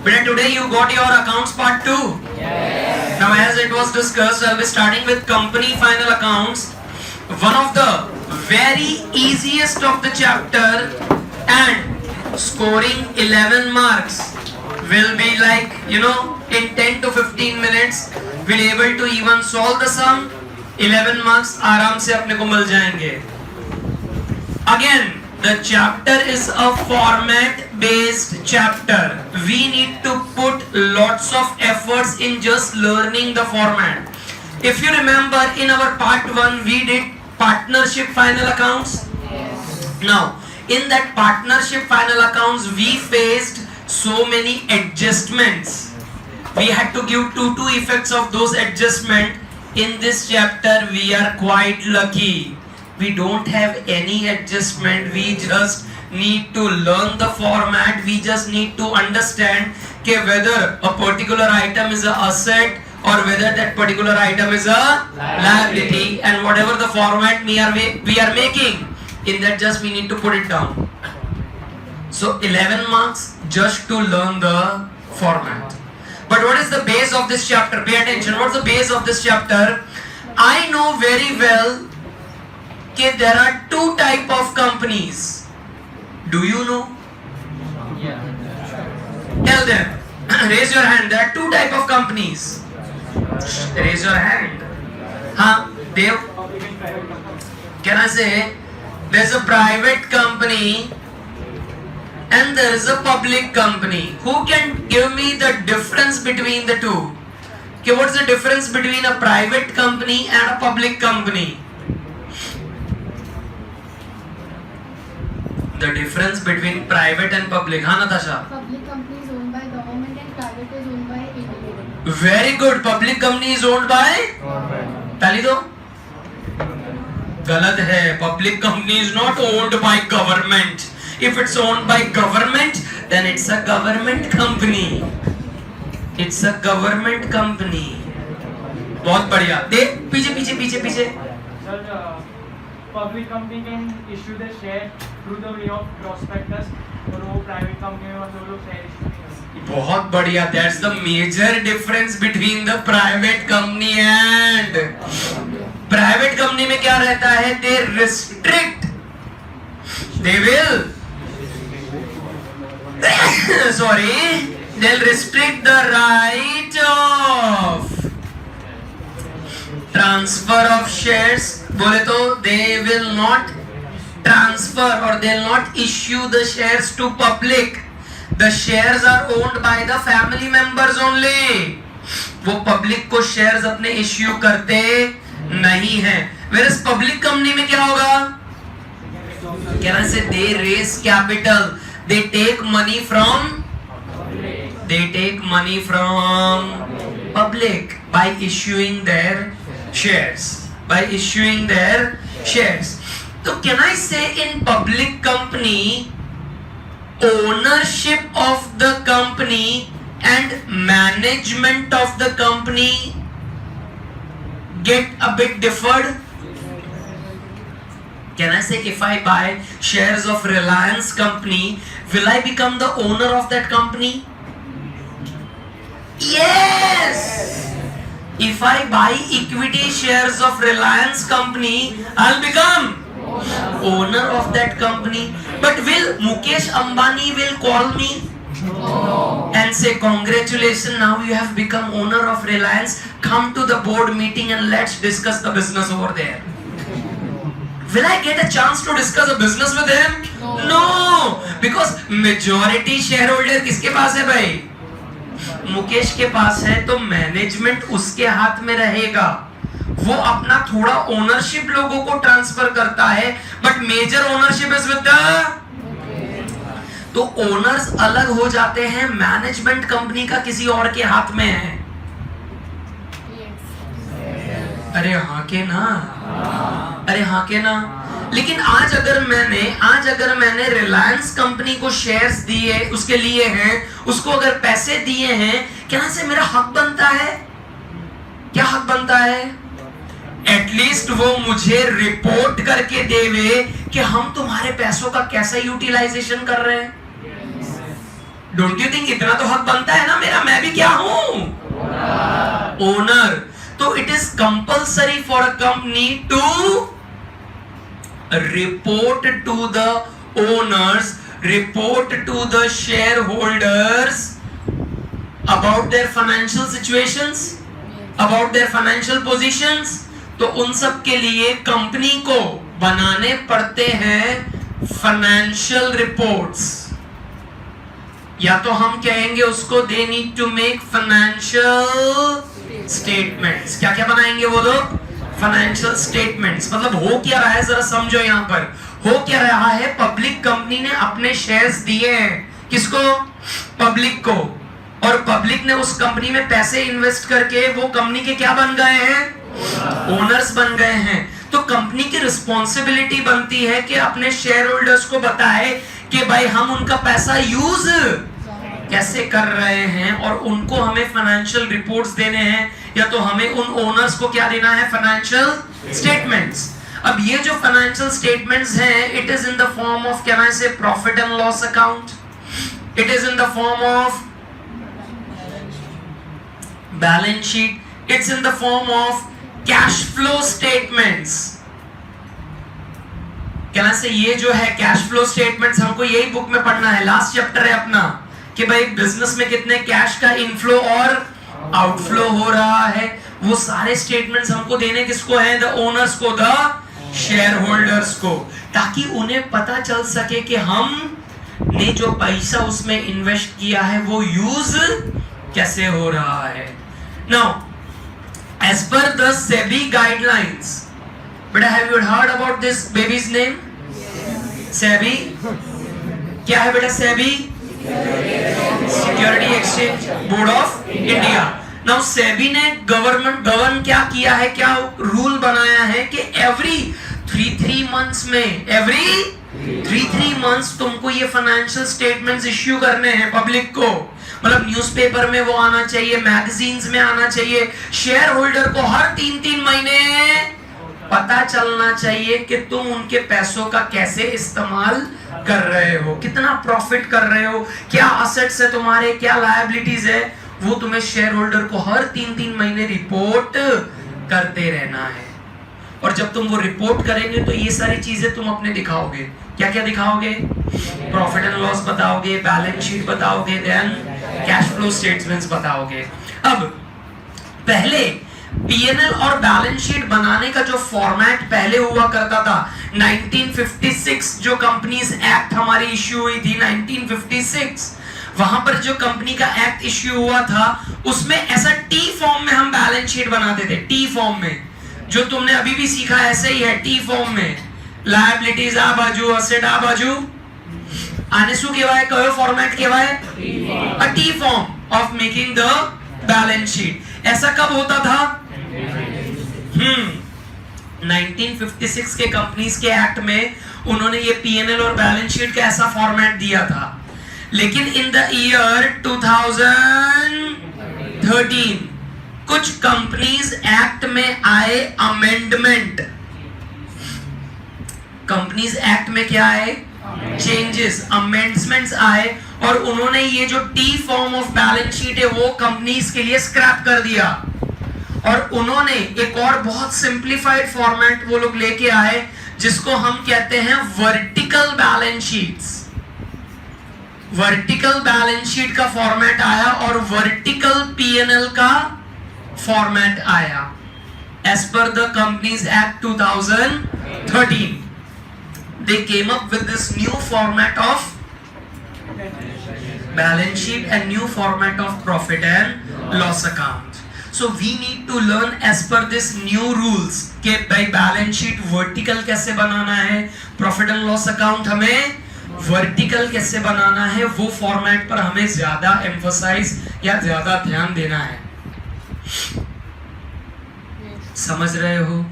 But today you got your accounts part 2. Yes. Now as it was discussed, I'll be starting with company final accounts. One of the very easiest of the chapter, and scoring 11 marks will be like, in 10 to 15 minutes we'll able to even solve the sum. 11 marks आराम से अपने को मिल जाएंगे. Again, the chapter is a format based chapter. We need to put lots of efforts in just learning the format. If you remember, in our part 1 we did partnership final accounts. Yes. Now in that partnership final accounts we faced so many adjustments. We had to give two effects of those adjustments. In this chapter we are quite lucky. We don't have any adjustment. We just need to learn the format. We just need to understand whether a particular item is an asset or whether that particular item is a liability, and whatever the format we are making, in that just we need to put it down. So 11 marks just to learn the format. But what is the base of this chapter? Pay attention. What's the base of this chapter? I know very well that there are two type of companies. Do you know? Yeah. Tell them. Raise your hand. There are two type of companies. Raise your hand. Dev? Can I say there's a private company and there is a public company? Who can give me the difference between the two? Okay, what's the difference between a private company and a public company? The difference between private and public. हाँ Natasha? Public company is owned by government and private is owned by individual. Very good. Public company is owned by? ताली दो. गलत है. Public company is not owned by government. If it's owned by government, then it's a government company. It's a government company. बहुत बढ़िया. देख पीछे. Sir, public company can issue the share through the way of prospectus, और वो private company में मतलब लोग share issue नहीं करते. बहुत बढ़िया. That's the major difference between the private company and private company में क्या रहता है? They restrict. They will. Sorry. They'll restrict the right of transfer of shares. बोले तो they will not transfer or they'll not issue the shares to public. The shares are owned by the family members only. वो public को shares अपने issue करते नहीं हैं. Whereas public company में क्या होगा? Can I say they raise capital? They take money from public by issuing their shares. So can I say in public company, ownership of the company and management of the company get a bit differed? Can I say if I buy shares of Reliance company, will I become the owner of that company? Yes! If I buy equity shares of Reliance company, I'll become owner of that company. But will Mukesh Ambani will call me and say, congratulations, now you have become owner of Reliance, come to the board meeting and let's discuss the business over there. Will I get a chance to discuss a business with him? No, because majority shareholder किसके पास है भाई? मुकेश के पास है, तो management उसके हाथ में रहेगा. वो अपना थोड़ा ओनरशिप लोगों को ट्रांसफर करता है, but major ownership is with the. तो ओनर्स अलग हो जाते हैं, मैनेजमेंट कंपनी का किसी और के हाथ में है. अरे हाँ के ना. लेकिन आज अगर मैंने रिलायंस कंपनी को शेयर्स दिए, उसके लिए हैं, उसको अगर पैसे दिए हैं, क्या से मेरा हक बनता है? क्या हक बनता है? एटलीस्ट वो मुझे रिपोर्ट करके देवे कि हम तुम्हारे पैसों का कैसा यूटिलाइजेशन कर रहे हैं. डोंट यू थिंक इतना तो हक बनता है ना मेरा, मैं भी क्या हूं? ओनर। तो it is compulsory for a company to report to the owners, report to the shareholders about their financial situations, about their financial positions. तो उन सब के लिए कंपनी को बनाने पड़ते हैं फाइनेंशियल रिपोर्ट्स, या तो हम कहेंगे उसको they need to make financial statements. क्या क्या बनाएंगे वो लोग? Financial statements. मतलब हो क्या रहा है जरा समझो, यहां पर हो क्या रहा है, पब्लिक कंपनी ने अपने शेयर्स दिए हैं किसको? पब्लिक को, और पब्लिक ने उस कंपनी में पैसे इन्वेस्ट करके वो कंपनी के क्या बन गए हैं? ओनर्स बन गए हैं। तो कंपनी की रिस्पॉन्सिबिलिटी बनती है कि अपने शेयर होल्डर्स को बताए कि भाई हम उनका पैसा यूज कैसे कर रहे हैं, और उनको हमें फाइनेंशियल रिपोर्ट्स देने हैं, या तो हमें उन ओनर्स को क्या देना है? Financial statements. अब ये जो फाइनेंशियल स्टेटमेंट्स हैं, it is in the form of, can I say, profit and loss account, it is in the form of balance sheet, it's in the form of cash flow statements. Can I say, ये जो है cash flow statements, हमको यही book में पढ़ना है, last chapter है अपना, कि भाई बिजनेस में कितने कैश का इनफ्लो और आउटफ्लो हो रहा है, वो सारे स्टेटमेंट्स हमको देने किसको है? द ओनर्स को, द शेयर होल्डर्स को, ताकि उन्हें पता चल सके कि हम ने जो पैसा उसमें इन्वेस्ट किया है वो यूज कैसे हो रहा है। Now as per the SEBI guidelines, बेटा have you heard about this baby's name? SEBI क्या है बेटा? SEBI security exchange board of India. Now SEBI ने गवर्न क्या किया है, क्या रूल बनाया है कि एवरी 3 मंथ्स में, एवरी 3 मंथ्स तुमको ये फाइनेंशियल स्टेटमेंट्स इश्यू करने हैं पब्लिक को। मतलब न्यूज़पेपर में वो आना चाहिए, मैगजीन्स में आना चाहिए, शेयर होल्डर को हर 3 महीने पता चलना चाहिए कि तुम उनके पैसों का कैसे इस्तेमाल कर रहे हो, कितना प्रॉफिट कर रहे हो, क्या असेट्स है तुम्हारे, क्या लायबिलिटीज है, वो तुम्हें शेयर होल्डर को हर 3 महीने रिपोर्ट करते रहना है। और जब तुम वो रिपोर्ट करेंगे तो ये सारी चीजें तुम अपने दिखाओगे। क्या क्या दिखाओगे? प्रॉफिट एंड लॉस बताओगे, बैलेंस शीट बताओगे, देन कैश फ्लो स्टेटमेंट्स बताओगे। अब पहले पीएनएल और बैलेंस शीट बनाने का जो फॉर्मेट पहले हुआ करता था, 1956 जो कंपनीज एक्ट हमारी इश्यू हुई थी 1956, वहां पर जो कंपनी का एक्ट इश्यू हुआ था उसमें ऐसा टी फॉर्म में हम बैलेंस शीट बनाते थे। टी फॉर्म में जो तुमने अभी भी सीखा ऐसे ही है, टी फॉर्म में लायबिलिटीज आ बाजू, असेट आ बाजू, आने शू केवाय कयो फॉर्मेट केवाय? A T form of making the balance sheet. ऐसा कब होता था? 1956 के कंपनीज के एक्ट में उन्होंने ये पीएनएल और बैलेंस शीट का ऐसा फॉर्मेट दिया था। लेकिन इन द ईयर 2013 कुछ कंपनीज एक्ट में आए अमेंडमेंट। कंपनीज एक्ट में क्या आए? चेंजेस, अमेंडमेंट्स आए, और उन्होंने ये जो T form of balance sheet है वो कंपनीज के लिए स्क्रैप कर दिया, और उन्होंने एक और बहुत सिंप्लीफाइड फॉर्मेट वो लोग लेके आए जिसको हम कहते हैं vertical balance sheets. Vertical balance sheet का फॉर्मेट आया और वर्टिकल पीएनएल का फॉर्मेट आया as per the Companies Act 2013। they came up with this new format of balance sheet and new format of profit and loss account. So we need to learn as per this new rules कि भाई balance sheet vertical कैसे बनाना है, profit and loss account हमें vertical कैसे बनाना है, वो format पर हमें ज्यादा एम्फसाइज या ज्यादा ध्यान देना है। समझ रहे हो?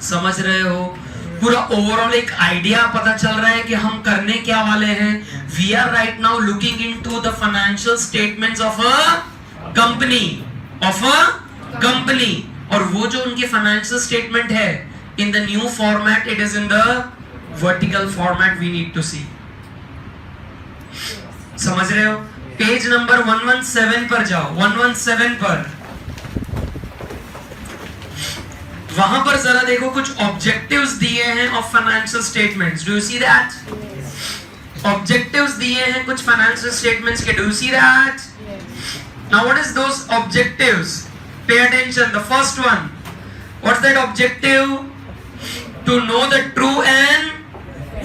समझ रहे हो? पूरा ओवरऑल एक आइडिया पता चल रहा है कि हम करने क्या वाले हैं। We are right now looking into the financial statements of a company, और वो जो उनके फाइनेंशियल स्टेटमेंट है in the new format, it is in the vertical format we need to see. समझ रहे हो? पेज नंबर 117 पर जाओ, 117 पर। वहां पर जरा देखो, कुछ ऑब्जेक्टिव्स दिए हैं of financial statements. Do you see that? Objectives दिए हैं कुछ फाइनेंशियल स्टेटमेंट्स के। Do you see that? Now what is those objectives? Pay attention. The first one, what's that objective? To know the true and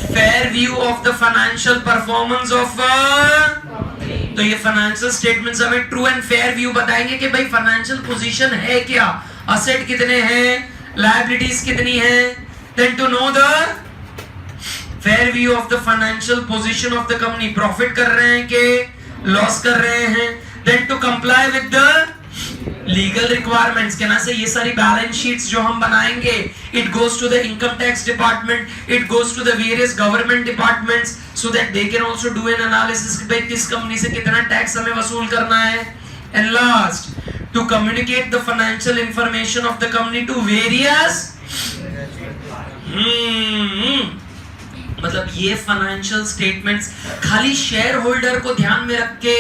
fair view of the financial performance of. तो ये financial statements हमें true and fair view बताएंगे कि भाई financial position है क्या, asset कितने हैं, लायबिलिटीज कितनी है। Then to know the fair view of the financial position of the company, profit कर रहे हैं कि लॉस कर रहे हैं। Then to comply with the legal requirements, कहना से ये सारी बैलेंस शीट्स जो हम बनाएंगे, it goes to the income tax department, it goes to the various government departments, so that they can also do an analysis कि भाई किस कंपनी से कितना टैक्स हमें वसूल करना है। And last, to communicate the financial information of the company to various मतलब ये फाइनेंशियल स्टेटमेंट्स खाली शेयर होल्डर को ध्यान में रख के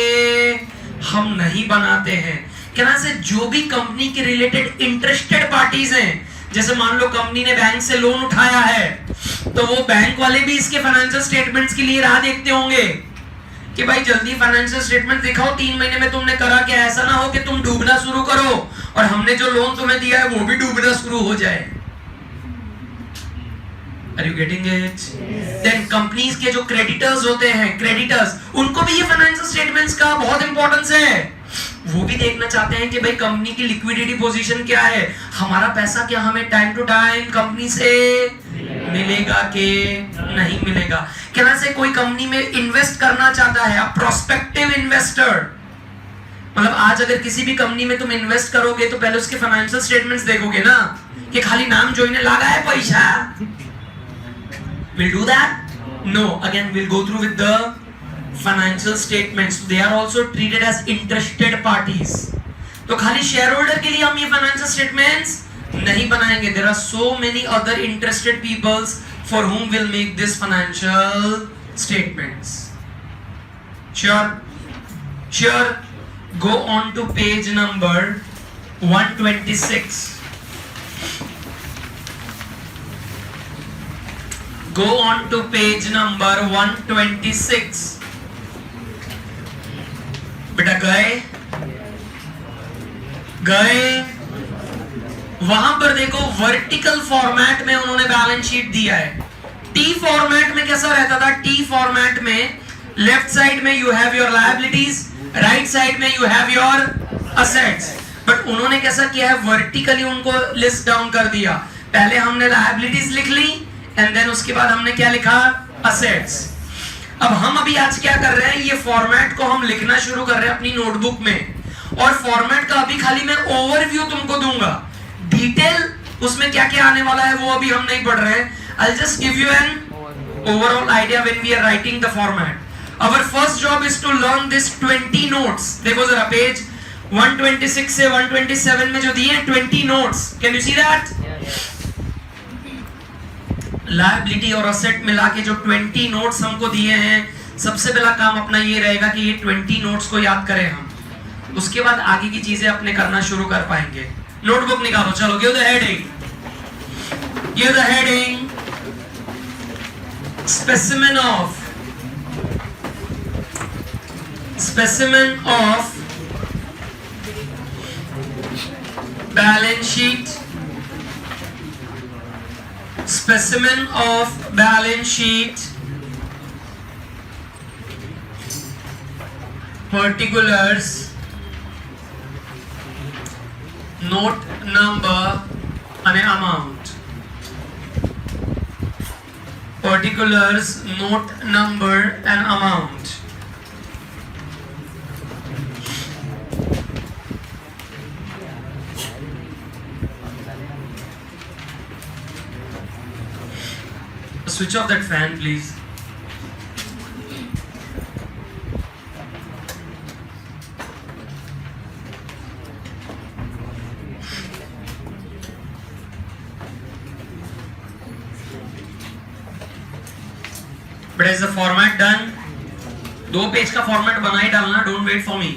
हम नहीं बनाते हैं। कहना से जो भी कंपनी के रिलेटेड इंटरेस्टेड पार्टीज हैं, जैसे मान लो कंपनी ने बैंक से लोन उठाया है, तो वो बैंक वाले भी इसके फाइनेंशियल स्टेटमेंट्स के लिए राह देखते होंगे कि भाई जल्दी फाइनेंशियल स्टेटमेंट दिखाओ, 3 महीने में तुमने करा क्या, ऐसा ना हो कि तुम डूबना शुरू करो और हमने जो लोन तुम्हें दिया है वो भी डूबना शुरू हो जाए। Are you getting it? Then companies के जो क्रेडिटर्स होते हैं, क्रेडिटर्स, उनको भी ये फाइनेंशियल स्टेटमेंट्स का बहुत इंपॉर्टेंस है। वो भी देखना चाहते हैं कि भाई कंपनी की लिक्विडिटी पोजीशन क्या है, हमारा पैसा क्या हमें टाइम टू टाइम कंपनी से मिलेगा कि नहीं मिलेगा। कहना से कोई कंपनी में इन्वेस्ट करना चाहता है, प्रोस्पेक्टिव इन्वेस्टर, मतलब आज अगर किसी भी कंपनी में तुम इन्वेस्ट करोगे तो पहले उसके फाइनेंशियल स्टेटमेंट्स देखोगे ना, कि खाली नाम जो इन्हें लगा है पैसा। We'll do that? No. Again, we'll go through with the financial statements. They are also treated as interested parties. तो खाली शेयर होल्डर के लिए हम ये फाइनेंशियल स्टेटमेंट्स नहीं बनाएंगे। There are so many other interested peoples for whom we'll make this financial statements. Sure? Sure. Go on to page number 126. Go on to page number 126. बेटा गए वहां पर देखो, वर्टिकल फॉर्मेट में उन्होंने बैलेंस शीट दिया है। टी फॉर्मेट में कैसा रहता था? टी फॉर्मेट में लेफ्ट साइड में you have your liabilities, right side में you have your assets. But उन्होंने कैसा किया है? वर्टिकली उनको लिस्ट डाउन कर दिया। पहले हमने लायबिलिटीज लिख ली एंड देन उसके बाद हमने क्या लिखा? असेट्स। अब हम अभी आज क्या कर रहे हैं, ये फॉर्मेट को हम लिखना शुरू कर रहे हैं अपनी नोटबुक में, और फॉर्मेट का अभी खाली मैं ओवरव्यू तुमको दूंगा। डिटेल उसमें क्या क्या आने वाला है वो अभी हम नहीं पढ़ रहे हैं। I'll just give you an overall idea when we are writing the format. Our first job is to learn this 20 notes. देखो जरा पेज 126 से 127 में जो दिए हैं 20 notes. Can you see that? Liability और असेट मिला के जो 20 नोट्स हमको दिए हैं, सबसे पहला काम अपना ये रहेगा कि ये 20 नोट्स को याद करें हम, उसके बाद आगे की चीजें अपने करना शुरू कर पाएंगे। नोटबुक निकालो, चलो give the heading, give the heading specimen of balance sheet, specimen of balance sheet, particulars, note number and amount, particulars, note number and amount. Switch off that fan, please. But is the format done? 2 page का format बना ही डालना, don't wait for me.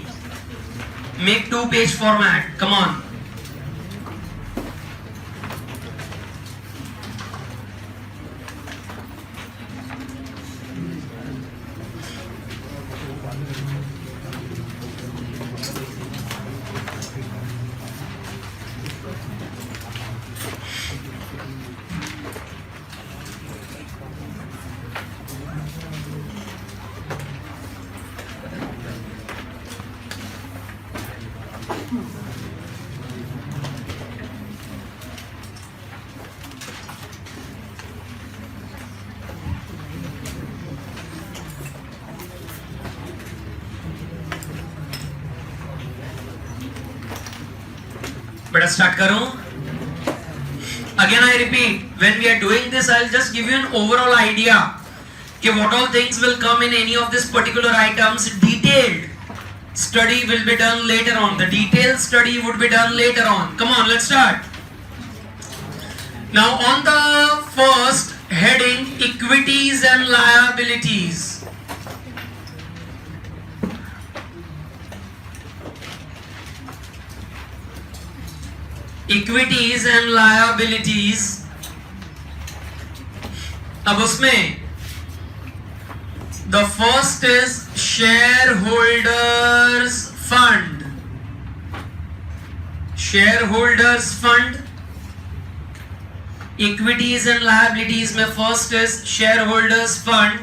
Make 2 page format, come on. बेटा start करूं. Again I repeat, when we are doing this, I'll just give you an overall idea कि what all things will come in any of this particular items. Detailed study will be done later on. The detailed study would be done later on. Come on, let's start. Now on the first heading, equities and liabilities. Equities and liabilities. अब उसमें the first is shareholders fund. Shareholders fund. Equities and liabilities में first is shareholders fund.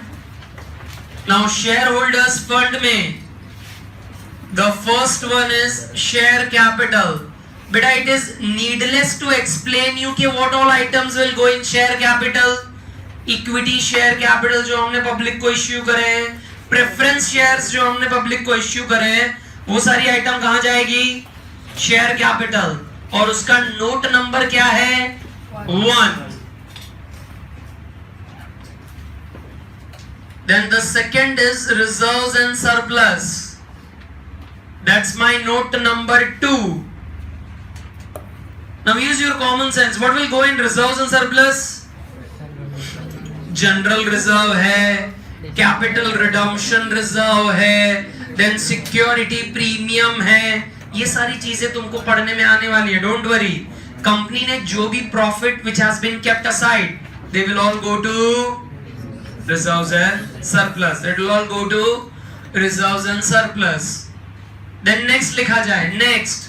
Now shareholders fund में the first one is share capital. Beta, it is needless to explain you कि what all items will go in share capital. Equity share capital जो हमने public को issue करे हैं, preference shares जो हमने public को इश्यू करे हैं, वो सारी आइटम कहाँ जाएगी? Share capital. और उसका नोट नंबर क्या है? 1. Then the second is reserves and surplus. That's my note number 2. Now use your common sense. What will go in reserves and surplus? General reserve है, capital redemption reserve है, then security premium है. ये सारी चीजें तुमको पढ़ने में आने वाली है. Don't worry. कंपनी ने जो भी profit which has been kept aside, they will all go to reserves and surplus. It will all go to reserves and surplus. Then next लिखा जाए. Next.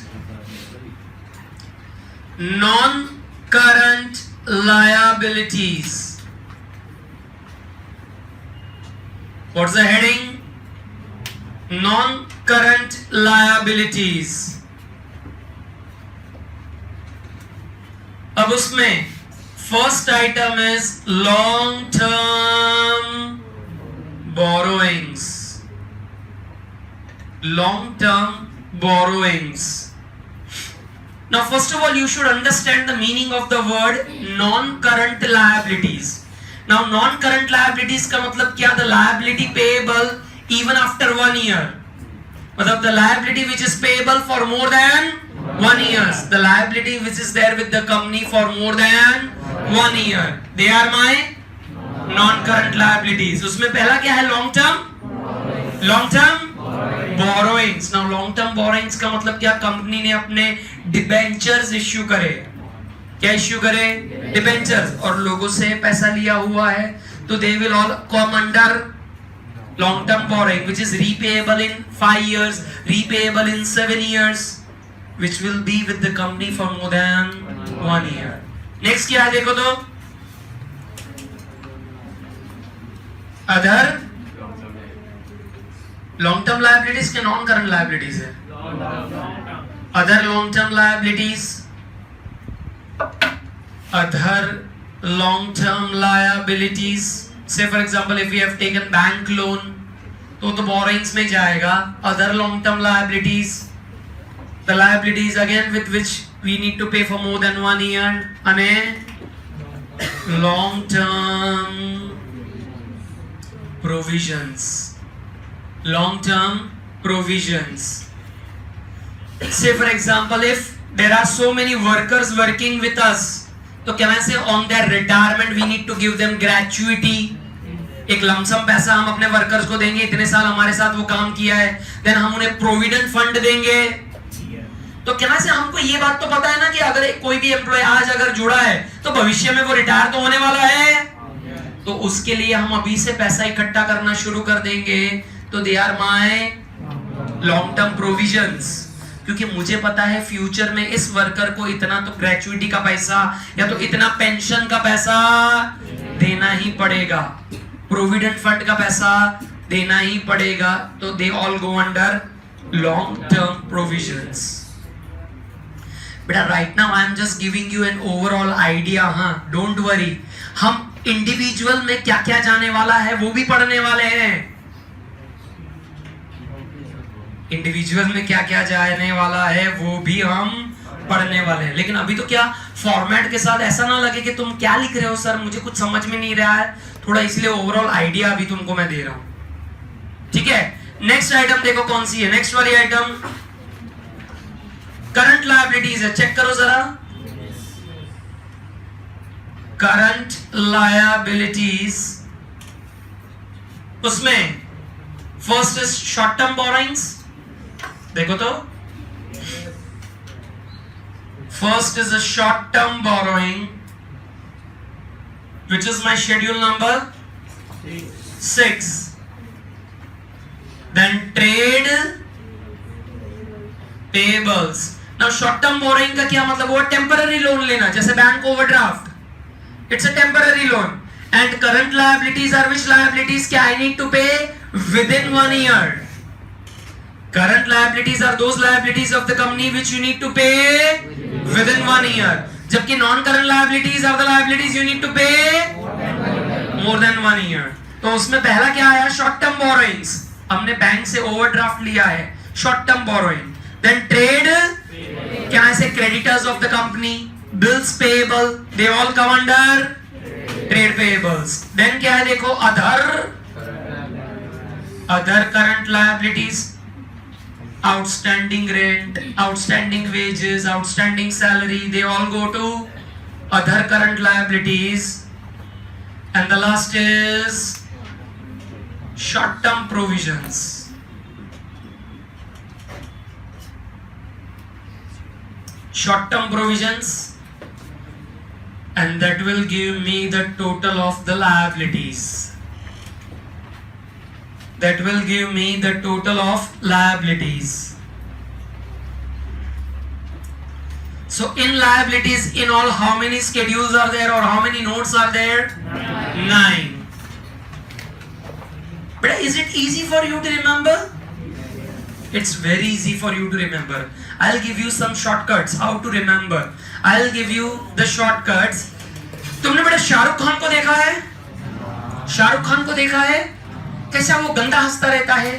Non-current liabilities. What's the heading? Non-current liabilities. अब उसमें first item is long-term borrowings. Long-term borrowings. Now first of all you should understand the meaning of the word non-current liabilities. Now non-current liabilities का मतलब क्या? The liability payable even after 1 year. मतलब the liability which is payable for more than 1 year. The liability which is there with the company for more than 1 year. They are my non-current liabilities. उसमें पहला क्या है? Long term. Long term borrowings. Now long term borrowings का मतलब क्या? Company ने अपने debentures issue करे. क्या इश्यू करे? डिबेंचर्स. और लोगों से पैसा लिया हुआ है, तो they will all come under long term borrowing, which is repayable in 5 years, repayable in 7 years, which will be with the company for more than 1 year. Next क्या है देखो तो? Other long term liabilities के non current liabilities है. Other long term liabilities. Other long term liabilities. Say for example if we have taken bank loan, तो borrowings में जाएगा. Other long term liabilities. The liabilities again with which we need to pay for more than 1 year. अने long term provisions. Long term provisions. Say for example if there are so many workers working with us, तो can I say on their retirement we need to give them gratuity. एक lump sum पैसा हम अपने workers को देंगे, इतने साल हमारे साथ वो काम किया है, देन हम उन्हें प्रोविडेंट फंड देंगे। तो क्या से हमको ये बात तो पता है ना कि अगर कोई भी एम्प्लॉय आज अगर जुड़ा है तो भविष्य में वो रिटायर तो होने वाला है, तो उसके लिए हम अभी से पैसा इकट्ठा करना शुरू कर देंगे। तो they are my long term provisions, क्योंकि मुझे पता है फ्यूचर में इस वर्कर को इतना तो ग्रेचुइटी का पैसा या तो इतना पेंशन का पैसा देना ही पड़ेगा, प्रोविडेंट फंड का पैसा देना ही पड़ेगा। तो they all go under long term provisions. बेटा right now I am just giving you an overall idea. हाँ, डोंट वरी, हम इंडिविजुअल में क्या क्या जाने वाला है वो भी पढ़ने वाले हैं। इंडिविजुअल में क्या क्या जाने वाला है वो भी हम पढ़ने वाले हैं। लेकिन अभी तो क्या फॉर्मेट के साथ ऐसा ना लगे कि तुम क्या लिख रहे हो सर, मुझे कुछ समझ में नहीं रहा है, थोड़ा इसलिए ओवरऑल आइडिया अभी तुमको मैं दे रहा हूं। ठीक है, नेक्स्ट आइटम देखो कौन सी है। नेक्स्ट वाली आइटम करंट लायबिलिटीज है, चेक करो जरा। करंट लायबिलिटीज, उसमें first is short term borrowings. देखो तो first is a short term borrowing which is my schedule number 6. Then trade payables. Now short term borrowing का क्या मतलब? वो टेम्पररी लोन लेना, जैसे bank overdraft, it's a temporary loan. And current liabilities are which liabilities क्या I need to pay within 1 year. Current liabilities are those liabilities of the company which you need to pay within 1 year. जबकि non-current liabilities are the liabilities you need to pay more than 1 year. तो उसमें पहला क्या आया? Short term borrowings. हमने bank से overdraft लिया है, short term borrowing. Then trade, क्या ऐसे creditors of the company, bills payable, they all come under trade payables. Then क्या है देखो, other current liabilities, outstanding rent, outstanding wages, outstanding salary, they all go to other current liabilities. And the last is short term provisions. Short term provisions, and that will give me the total of the liabilities. That will give me the total of liabilities. So in liabilities, in all, how many schedules are there or how many notes are there? 9. But is it easy for you to remember? It's very easy for you to remember. I'll give you some shortcuts how to remember. I'll give you the shortcuts. तुमने बेटा शाहरुख खान को देखा है? शाहरुख खान को देखा है? कैसा वो गंदा हंसता रहता है?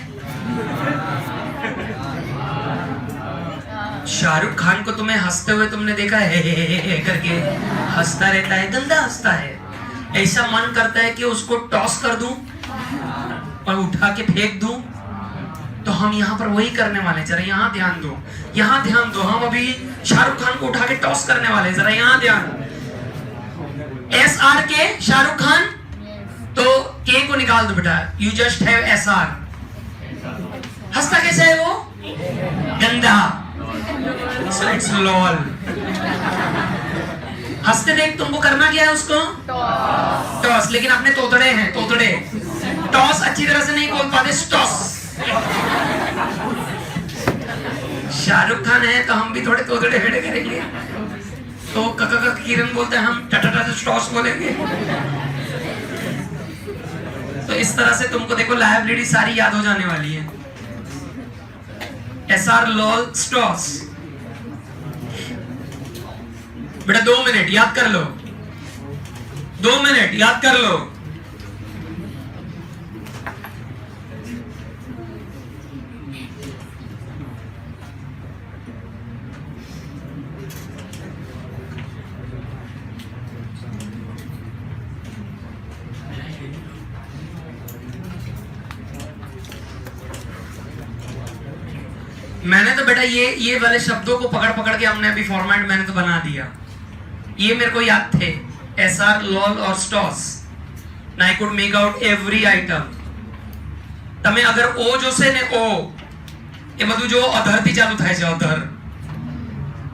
शाहरुख खान को तुम्हें हंसते हुए तुमने देखा है? हे करके हंसता रहता है, गंदा हंसता है। ऐसा मन करता है कि उसको टॉस कर दूं और उठा के फेंक दूं। तो हम यहाँ पर वही करने वाले, जरा यहाँ ध्यान दो, यहाँ ध्यान दो। हम अभी शाहरुख खान को उठा के टॉस करने वाले, जरा यहाँ ध्यान। SR शाहरुख खान, तो के को निकाल दो बेटा, यू जस्ट हैव SR। हंसता कैसे है वो? गंदा। So it's lol. हंसते देख तुमको करना क्या है उसको? टॉस। लेकिन अपने तोतड़े हैं, तोतड़े टॉस अच्छी तरह से नहीं बोल पाते, टॉस। शाहरुख खान है तो हम भी थोड़े तोतड़े फेड़े करेंगे, तो कका किरण बोलते हैं, हम टटा टॉस बोलेंगे। तो इस तरह से तुमको देखो लायबिलिटी सारी याद हो जाने वाली है। SR लॉल स्टॉस। बेटा 2 मिनट याद कर लो, 2 मिनट याद कर लो। मैंने तो बेटा ये वाले शब्दों को पकड़ पकड़ के हमने अभी फॉर्मेट मैंने तो बना दिया। ये मेरे को याद थे, SR लॉल और स्टॉस। and I could make out every item. તમે અગર ઓ જોશે ને ઓ એ બધું જો અધર થી ચાલુ થાય છે અધર.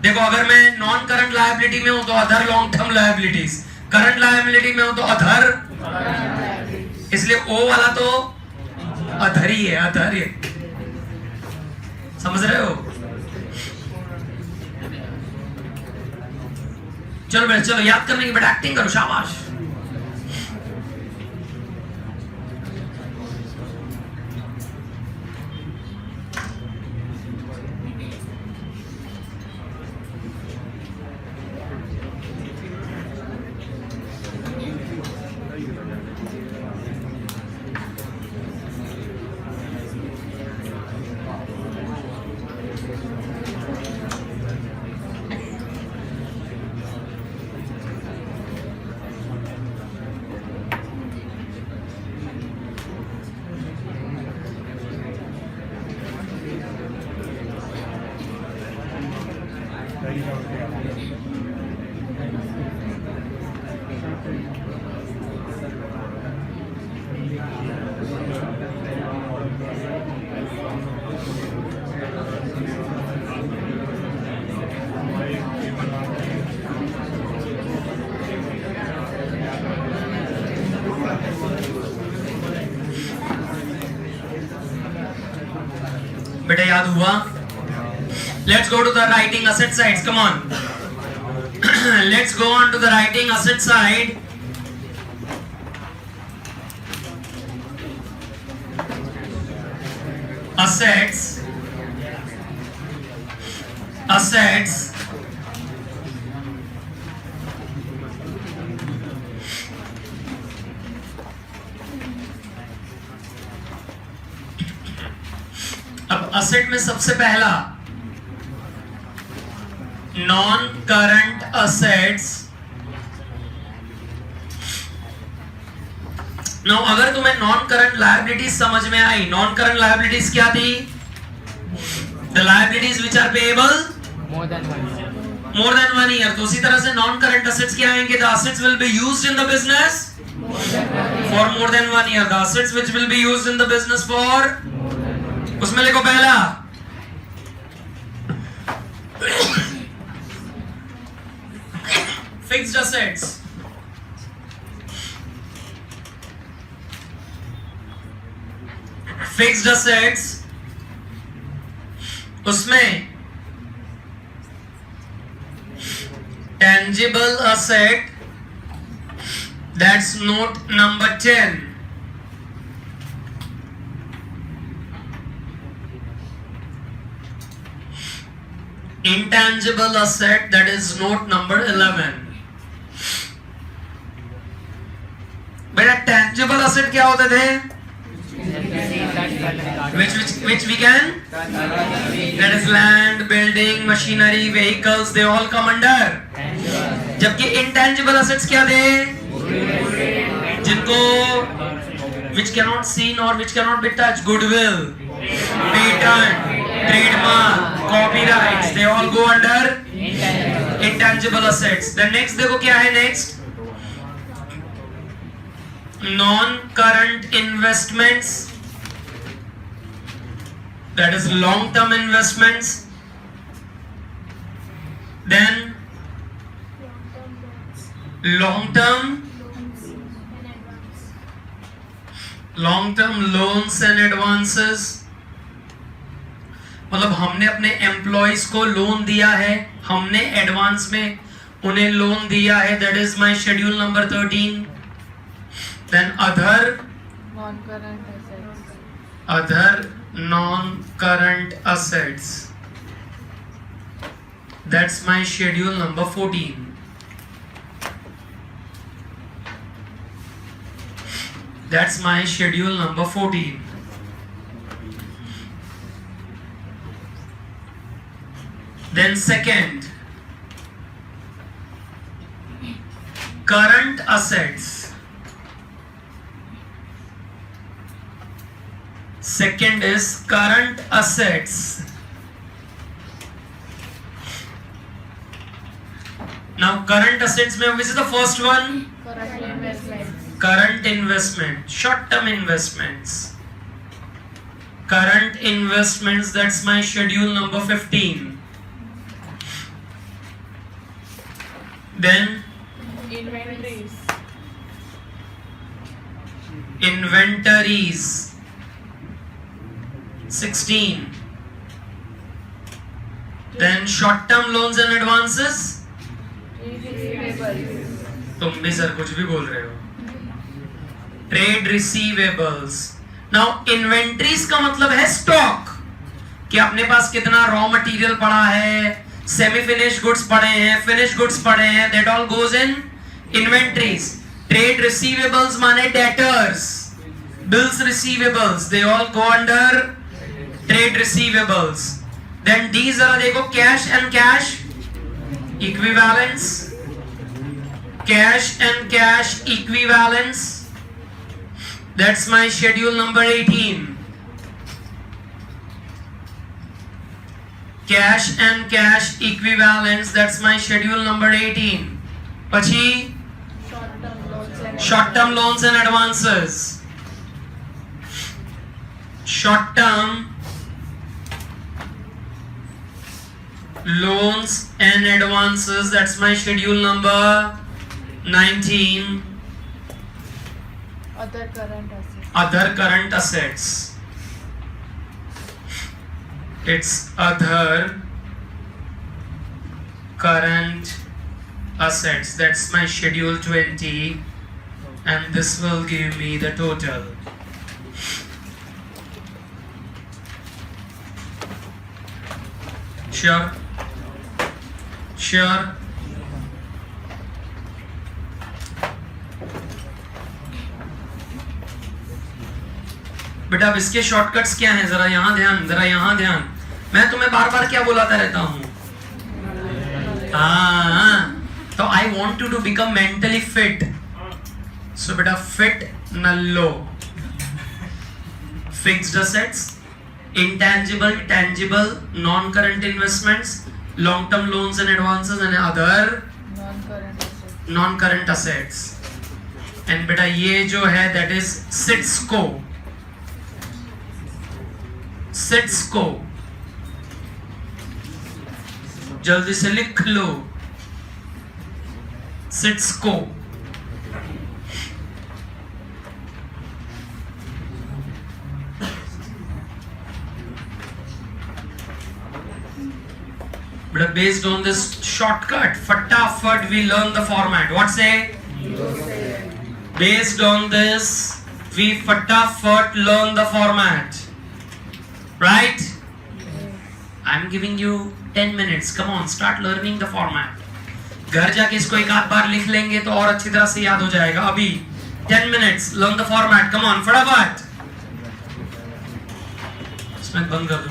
देखो अगर मैं नॉन करंट लायबिलिटी में हूं तो अधर long term liabilities, current liability में हूं तो अधर, इसलिए ओ वाला तो अधर ही है, अधर ही. समझ रहे हो? चलो बेटा चलो याद करने की बेटा एक्टिंग करो, शाबाश. बेटा याद हुआ? Let's go to the writing asset sides. Come on. Let's go on to the writing asset side. Assets. अब असेट में सबसे पहला नॉन करंट असेट्स. नो अगर तुम्हें नॉन करंट लायबिलिटीज समझ में आई, नॉन करंट लायबिलिटीज क्या थी? The liabilities which are payable More than 1 year. more than 1 year. तो उसी तरह से नॉन करंट असेट्स क्या आएंगे? The assets will be used in the business for more than 1 year. The assets which will be used in the business for, उसमें लिखो पहला fixed assets. Fixed assets उसमें tangible asset, that's note number 10. Intangible asset, that is note number 11. बेटा tangible asset क्या होते थे? Which we can? That is land, building, machinery, vehicles, they all come under. जबकि intangible assets क्या थे? जिनको which cannot seen or which cannot be touched, goodwill, patent, trademark, copyrights, they all go under intangible assets. Then next देखो क्या है next? Non-current investments, that is long-term investments. Then long-term loans and advances. मतलब हमने अपने employees को loan दिया है, हमने एडवांस में उन्हें लोन दिया है. That is my schedule number 13. Then other non-current assets, that's my schedule number 14. That's my schedule number 14. Then second, current assets. Second is current assets. Now current assets में which is the first one? Current investments. current investment, short-term investments. Current investments, that's my schedule number 15. Then Inventories. inventories, 16. Then short-term loans and advances. Receivables. तुम भी sir कुछ भी बोल रहे हो. Trade receivables. Now inventories का मतलब है स्टॉक, कि अपने पास कितना रॉ मटेरियल पड़ा है, सेमी फिनिश गुड्स पड़े हैं, फिनिश गुड्स पड़े हैं, that all goes in inventories. Trade receivables माने debtors, bills receivables, they all go under trade receivables. Then these are देखो cash and cash equivalents, cash and cash equivalents. That's my schedule number 18. Cash and cash equivalents, that's my schedule number 18. પછી Short-term loans and short-term loans and advances. Short-term loans and advances, that's my schedule number 19. other current assets. Other current assets. It's other current assets. That's my schedule 20, and this will give me the total. Sure? Sure? बेटा अब इसके shortcuts क्या हैं, जरा यहाँ ध्यान, जरा यहाँ ध्यान. मैं तुम्हें बार बार क्या बुलाता रहता हूँ? हाँ, तो I want you to become mentally fit. So बेटा फिट नल्लो, fixed assets, intangible, tangible, non-current investments, long-term loans and advances, and other Non-current assets. non-current assets. And बेटा ये जो है that is SITSCO. SITSCO. जल्दी से लिख लो. SITSCO. But based on this shortcut, fatafat we learn the format. What say? Based on this, we fatafat learn the format. Right? I'm giving you 10 minutes. Come on, start learning the format. घर जाके इसको एक आध बार लिख लेंगे तो और अच्छी तरह से याद हो जाएगा. अभी 10 minutes, learn the format. Come on, फटाफट. इसमें बंद कर दो.